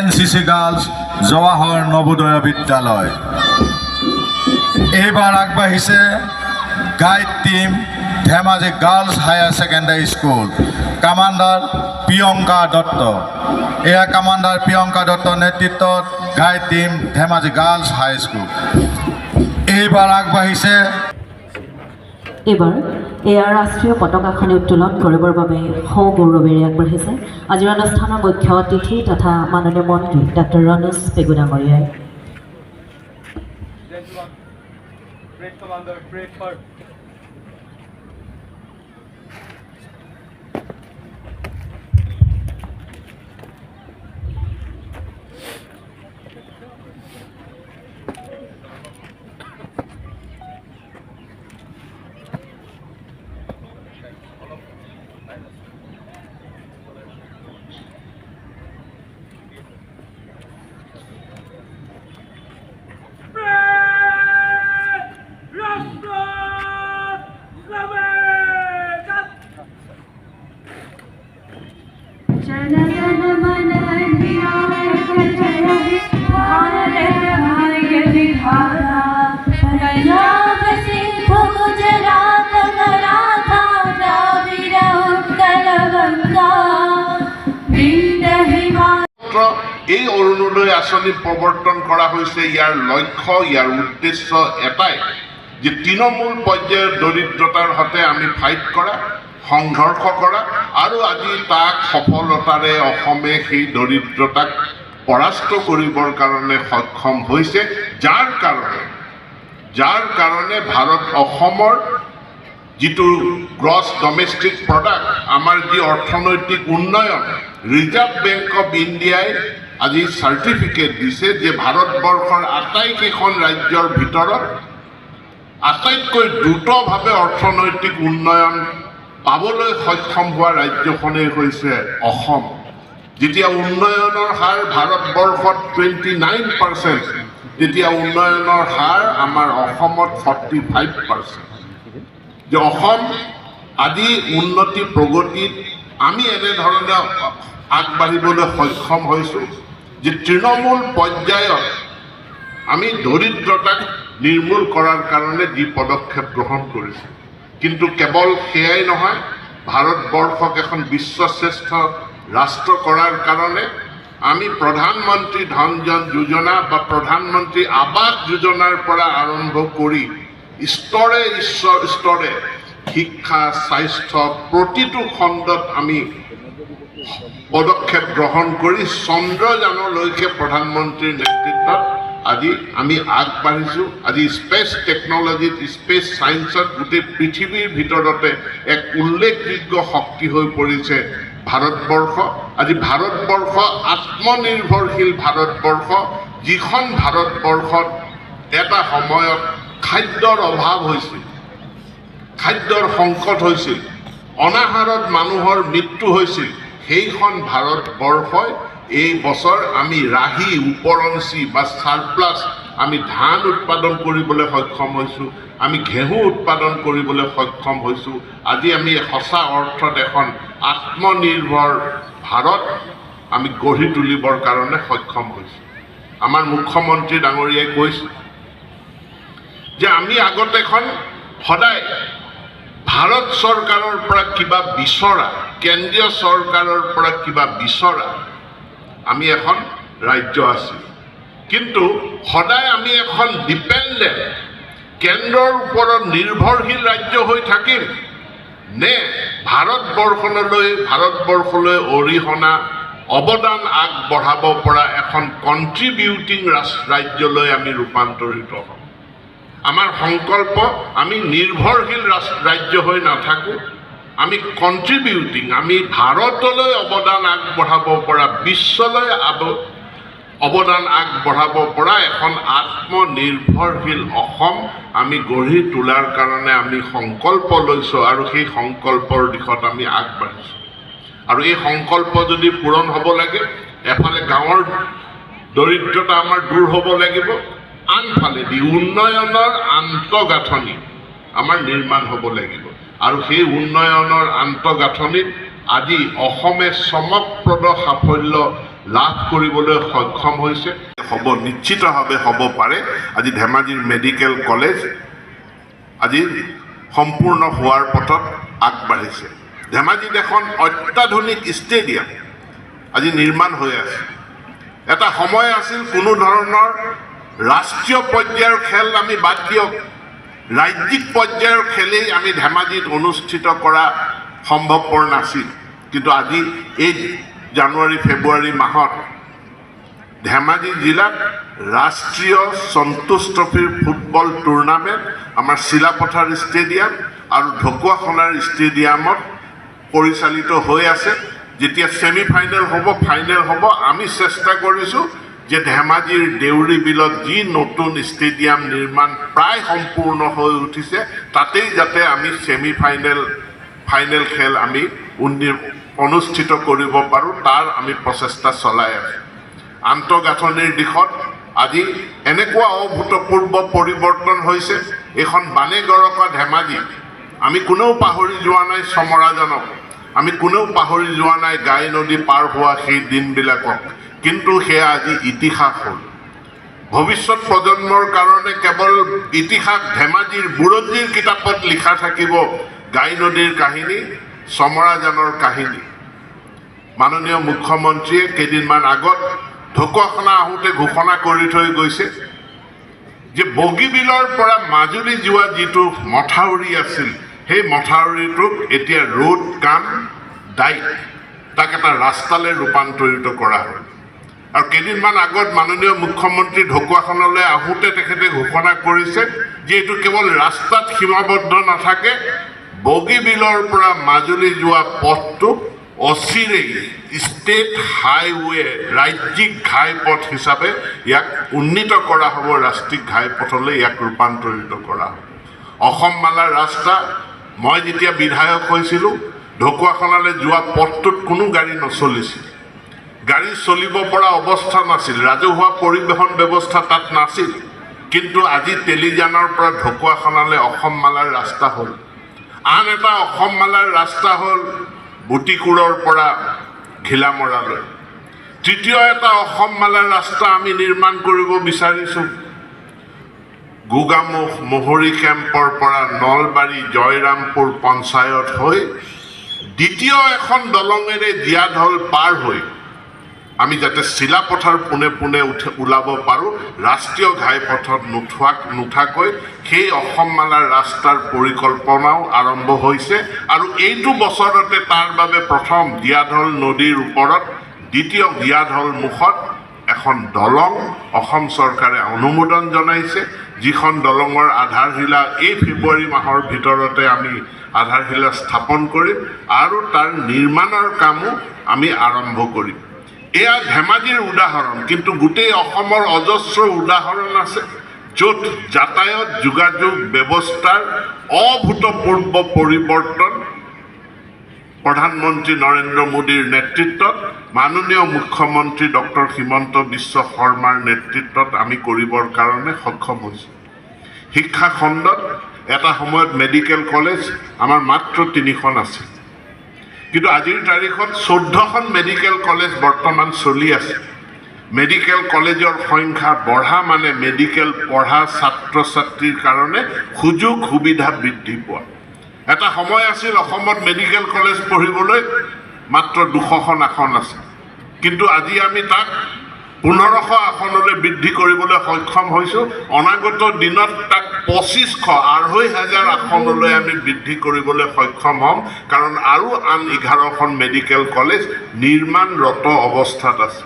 NCC girls Jawahar Navodaya বিদ্যালয়। এইবাৰ আগবাঢ়িছে guide team Dhemaji girls higher secondary school, commander Priyanka Dutta. এয়া কামাণ্ডাৰ প্ৰিয়ংকা দত্তৰ নেতৃত্বত guide team Dhemaji girls high school. এইবাৰ আগবাঢ়িছে এইবাৰ এয়া ৰাষ্ট্ৰীয় পতাকাখনি উত্তোলন কৰিবৰ বাবে সগৌৰৱেৰে আগবাঢ়িছে আজিৰ অনুষ্ঠানৰ মুখ্য অতিথি তথা মাননীয় মন্ত্ৰী ডক্টৰ ৰণোজ পেগু ডাঙৰীয়াই। এই অৰুণোদয় আঁচনি প্ৰৱৰ্তন কৰা হৈছে। ইয়াৰ লক্ষ্য, ইয়াৰ উদ্দেশ্য এটাই যে তৃণমূল পৰ্যায়ৰ দৰিদ্ৰতাৰ সৈতে আমি ফাইট কৰা, সংঘৰ্ষ কৰা আৰু আজি তাক সফলতাৰে অসমে সেই দৰিদ্ৰতাক পৰাস্ত কৰিবৰ কাৰণে সক্ষম হৈছে, যাৰ কাৰণে অসমৰ যিটো গ্ৰছ ডমেষ্টিক প্ৰডাক্ট, আমাৰ যি অৰ্থনৈতিক উন্নয়ন, ৰিজাৰ্ভ বেংক অফ ইণ্ডিয়াই আজি চাৰ্টিফিকেট দিছে যে ভাৰতবৰ্ষৰ আটাইকেইখন ৰাজ্যৰ ভিতৰত আটাইতকৈ দ্ৰুতভাৱে অৰ্থনৈতিক উন্নয়ন পাবলৈ সক্ষম হোৱা ৰাজ্যখনেই হৈছে অসম। যেতিয়া উন্নয়নৰ হাৰ ভাৰতবৰ্ষত 29%, তেতিয়া উন্নয়নৰ হাৰ আমাৰ অসমত 45%। যে অসম আদি উন্নতি প্ৰগতিত আমি এনেধৰণে আগবাঢ়িবলৈ সক্ষম হৈছোঁ যে তৃণমূল পৰ্যায়ত আমি দৰিদ্ৰতাক নিৰ্মূল কৰাৰ কাৰণে যি পদক্ষেপ গ্ৰহণ কৰিছোঁ। কিন্তু কেৱল সেয়াই নহয়, ভাৰতবৰ্ষক এখন বিশ্বশ্ৰেষ্ঠ ৰাষ্ট্ৰ কৰাৰ কাৰণে আমি প্ৰধানমন্ত্ৰী ধন জন যোজনা বা প্ৰধানমন্ত্ৰী আৱাস যোজনাৰ পৰা আৰম্ভ কৰি স্তৰে স্তৰে শিক্ষা, স্বাস্থ্য প্ৰতিটো খণ্ডত আমি পদক্ষেপ গ্ৰহণ কৰি চন্দ্ৰযানলৈকে প্ৰধানমন্ত্ৰীৰ নেতৃত্বত আজি আমি আগবাঢ়িছোঁ। আজি স্পেচ টেকনলজিত, স্পেচ ছায়েন্সত গোটেই পৃথিৱীৰ ভিতৰতে এক উল্লেখযোগ্য শক্তি হৈ পৰিছে ভাৰতবৰ্ষ। আজি ভাৰতবৰ্ষ আত্মনিৰ্ভৰশীল ভাৰতবৰ্ষ, যিখন ভাৰতবৰ্ষত এটা সময়ত খাদ্যৰ অভাৱ হৈছিল, খাদ্যৰ সংকট হৈছিল, অনাহাৰত মানুহৰ মৃত্যু হৈছিল, সেইখন ভাৰতবৰ্ষই এই বছৰ আমি ৰাহি, উপৰঞ্চি বা ছাৰপ্লাছ আমি ধান উৎপাদন কৰিবলৈ সক্ষম হৈছোঁ, আমি ঘেঁহু উৎপাদন কৰিবলৈ সক্ষম হৈছোঁ। আজি আমি সঁচা অৰ্থত এখন আত্মনিৰ্ভৰ ভাৰত আমি গঢ়ি তুলিবৰ কাৰণে সক্ষম হৈছোঁ। আমাৰ মুখ্যমন্ত্ৰী ডাঙৰীয়াই কৈছে যে আমি আগতে সদায় ভাৰত চৰকাৰৰ পৰা কিবা বিচৰা, কেন্দ্ৰীয় চৰকাৰৰ পৰা কিবা বিচৰা আমি এখন ৰাজ্য আছিল, কিন্তু সদায় আমি এখন ডিপেণ্ডেণ্ট, কেন্দ্ৰৰ ওপৰত নিৰ্ভৰশীল ৰাজ্য হৈ থাকিম নে ভাৰতবৰ্ষলৈ অৰিহণা অৱদান আগবঢ়াব পৰা এখন কণ্ট্ৰিবিউটিং ৰাজ্যলৈ আমি ৰূপান্তৰিত হ'ম। আমাৰ সংকল্প, আমি নিৰ্ভৰশীল ৰাজ্য হৈ নাথাকোঁ, আমি কণ্ট্ৰিবিউটিং, আমি ভাৰতলৈ অৱদান আগবঢ়াব পৰা, বিশ্বলৈ অৱদান আগবঢ়াব পৰা এখন আত্মনিৰ্ভৰশীল অসম আমি গঢ়ি তোলাৰ কাৰণে আমি সংকল্প লৈছোঁ আৰু সেই সংকল্পৰ দিশত আমি আগবাঢ়িছোঁ। আৰু এই সংকল্প যদি পূৰণ হ'ব লাগে, এফালে গাঁৱৰ দৰিদ্ৰতা আমাৰ দূৰ হ'ব লাগিব, আনফালেদি উন্নয়নৰ আন্তঃগাঁথনি আমাৰ নিৰ্মাণ হ'ব লাগিব। আৰু সেই উন্নয়নৰ আন্তঃগাঁথনিত আজি অসমে চমকপ্ৰদ সাফল্য লাভ কৰিবলৈ সক্ষম হৈছে হ'ব নিশ্চিতভাৱে হ'ব পাৰে আজি ধেমাজিৰ মেডিকেল কলেজ আজি সম্পূৰ্ণ হোৱাৰ পথত আগবাঢ়িছে ধেমাজিত এখন অত্যাধুনিক ষ্টেডিয়াম আজি নিৰ্মাণ হৈ আছে এটা সময় আছিল কোনো ধৰণৰ ৰাষ্ট্ৰীয় পৰ্যায়ৰ খেল আমি বাদ দিয়ক ৰাজ্যিক পৰ্যায়ৰ খেলেই আমি ধেমাজিত অনুষ্ঠিত কৰা সম্ভৱপৰ নাছিল কিন্তু আজি এই জানুৱাৰী ফেব্ৰুৱাৰী মাহত ধেমাজি জিলাত ৰাষ্ট্ৰীয় সন্তোষ ট্ৰফিৰ ফুটবল টুৰ্ণামেণ্ট আমাৰ চিলাপথাৰ ষ্টেডিয়াম আৰু ঢকুৱাখানাৰ ষ্টেডিয়ামত পৰিচালিত হৈ আছে যেতিয়া ছেমি ফাইনেল হ'ব ফাইনেল হ'ব আমি চেষ্টা কৰিছোঁ যে ধেমাজিৰ দেউৰী বিলত যি নতুন ষ্টেডিয়াম নিৰ্মাণ প্ৰায় সম্পূৰ্ণ হৈ উঠিছে তাতেই যাতে আমি ছেমি ফাইনেল খেল আমি অনুষ্ঠিত কৰিব পাৰোঁ তাৰ আমি প্ৰচেষ্টা চলাই আছোঁ আন্তঃগাঁথনিৰ দিশত আজি এনেকুৱা অভূতপূৰ্ব পৰিৱৰ্তন হৈছে এইখন বানে গৰকা ধেমাজি আমি কোনেও পাহৰি যোৱা নাই চমৰাজনক আমি কোনেও পাহৰি যোৱা নাই গাই নদী পাৰ হোৱা সেই দিনবিলাকক কিন্তু সেয়া আজি ইতিহাস হ'ল ভৱিষ্যত প্ৰজন্মৰ কাৰণে কেৱল ইতিহাস ধেমাজিৰ বুৰঞ্জীৰ কিতাপত লিখা থাকিব গাই নদীৰ কাহিনী চমৰাজানৰ কাহিনী মাননীয় মুখ্যমন্ত্ৰীয়ে কেইদিনমান আগত ঢকুৱাখানা আহোঁতে ঘোষণা কৰি থৈ গৈছে যে বগীবিলৰ পৰা মাজুলী যোৱা যিটো মথাউৰি আছিল সেই মথাউৰিটোক এতিয়া ৰোড কাম ডাইক তাক এটা ৰাস্তালৈ ৰূপান্তৰিত কৰা হয় আৰু কেইদিনমান আগত মাননীয় মুখ্যমন্ত্ৰী ঢকুৱাখানালৈ আহোঁতে তেখেতে ঘোষণা কৰিছে যে এইটো কেৱল ৰাস্তাত সীমাবদ্ধ নাথাকে বগীবিলৰ পৰা মাজুলী যোৱা পথটো অচিৰেই ষ্টেট হাইৱে ৰাজ্যিক ঘাইপথ হিচাপে ইয়াক উন্নীত কৰা হ'ব ৰাষ্ট্ৰীয় ঘাইপথলৈ ইয়াক ৰূপান্তৰিত কৰা হ'ব অসমমালাৰ ৰাস্তা মই যেতিয়া বিধায়ক হৈছিলোঁ ঢকুৱাখানালৈ যোৱা পথটোত কোনো গাড়ী নচলিছিল গাড়ী চলিব পৰা অৱস্থা নাছিল ৰাজহুৱা পৰিবহণ ব্যৱস্থা তাত নাছিল কিন্তু আজি তেলিজানৰ পৰা ঢকুৱাখানালৈ অসমমালাৰ ৰাস্তা হ'ল আন এটা অসমমালাৰ ৰাস্তা হ'ল বুটিকুৰৰ পৰা ঘিলামৰালৈ তৃতীয় এটা অসমমালাৰ ৰাস্তা আমি নিৰ্মাণ কৰিব বিচাৰিছোঁ গোগামুখ মহৰী কেম্পৰ পৰা নলবাৰী জয়ৰামপুৰ পঞ্চায়ত হৈ দ্বিতীয় এখন দলঙেৰে জীয়াঢল পাৰ হৈ আমি যাতে চিলাপথাৰ পোনে পোনে ওলাব পাৰোঁ ৰাষ্ট্ৰীয় ঘাইপথত নুঠাকৈ সেই অসমমালাৰ ৰাস্তাৰ পৰিকল্পনাও আৰম্ভ হৈছে আৰু এইটো বছৰতে তাৰ বাবে প্ৰথম জীয়াঢল নদীৰ ওপৰত দ্বিতীয় জীয়াঢল মুখত এখন দলং অসম চৰকাৰে অনুমোদন জনাইছে যিখন দলঙৰ আধাৰশিলা এই ফেব্ৰুৱাৰী মাহৰ ভিতৰতে আমি আধাৰশিলা স্থাপন কৰিম আৰু তাৰ নিৰ্মাণৰ কামো আমি আৰম্ভ কৰিম এয়া ধেমাজিৰ উদাহৰণ কিন্তু গোটেই অসমৰ অজস্ৰ উদাহৰণ আছে য'ত যাতায়াত যোগাযোগ ব্যৱস্থাৰ অভূতপূৰ্ব পৰিৱৰ্তন প্ৰধানমন্ত্ৰী নৰেন্দ্ৰ মোদীৰ নেতৃত্বত মাননীয় মুখ্যমন্ত্ৰী ডক্টৰ হিমন্ত বিশ্ব শৰ্মাৰ নেতৃত্বত আমি কৰিবৰ কাৰণে সক্ষম হৈছোঁ শিক্ষা খণ্ডত এটা সময়ত মেডিকেল কলেজ আমাৰ মাত্ৰ 3খন আছিল কিন্তু আজিৰ তাৰিখত 14খন মেডিকেল কলেজ বৰ্তমান চলি আছে মেডিকেল কলেজৰ সংখ্যা বঢ়া মানে মেডিকেল পঢ়া ছাত্ৰ ছাত্ৰীৰ কাৰণে সুযোগ সুবিধা বৃদ্ধি পোৱা এটা সময় আছিল অসমত মেডিকেল কলেজ পঢ়িবলৈ মাত্ৰ 200খন আসন আছে কিন্তু আজি আমি তাক 1500 আসনলৈ বৃদ্ধি কৰিবলৈ সক্ষম হৈছোঁ অনাগত দিনত তাক 2500 আসনলৈ আমি বৃদ্ধি কৰিবলৈ সক্ষম হ'ম কাৰণ আৰু আন 11খন মেডিকেল কলেজ নিৰ্মাণৰত অৱস্থাত আছে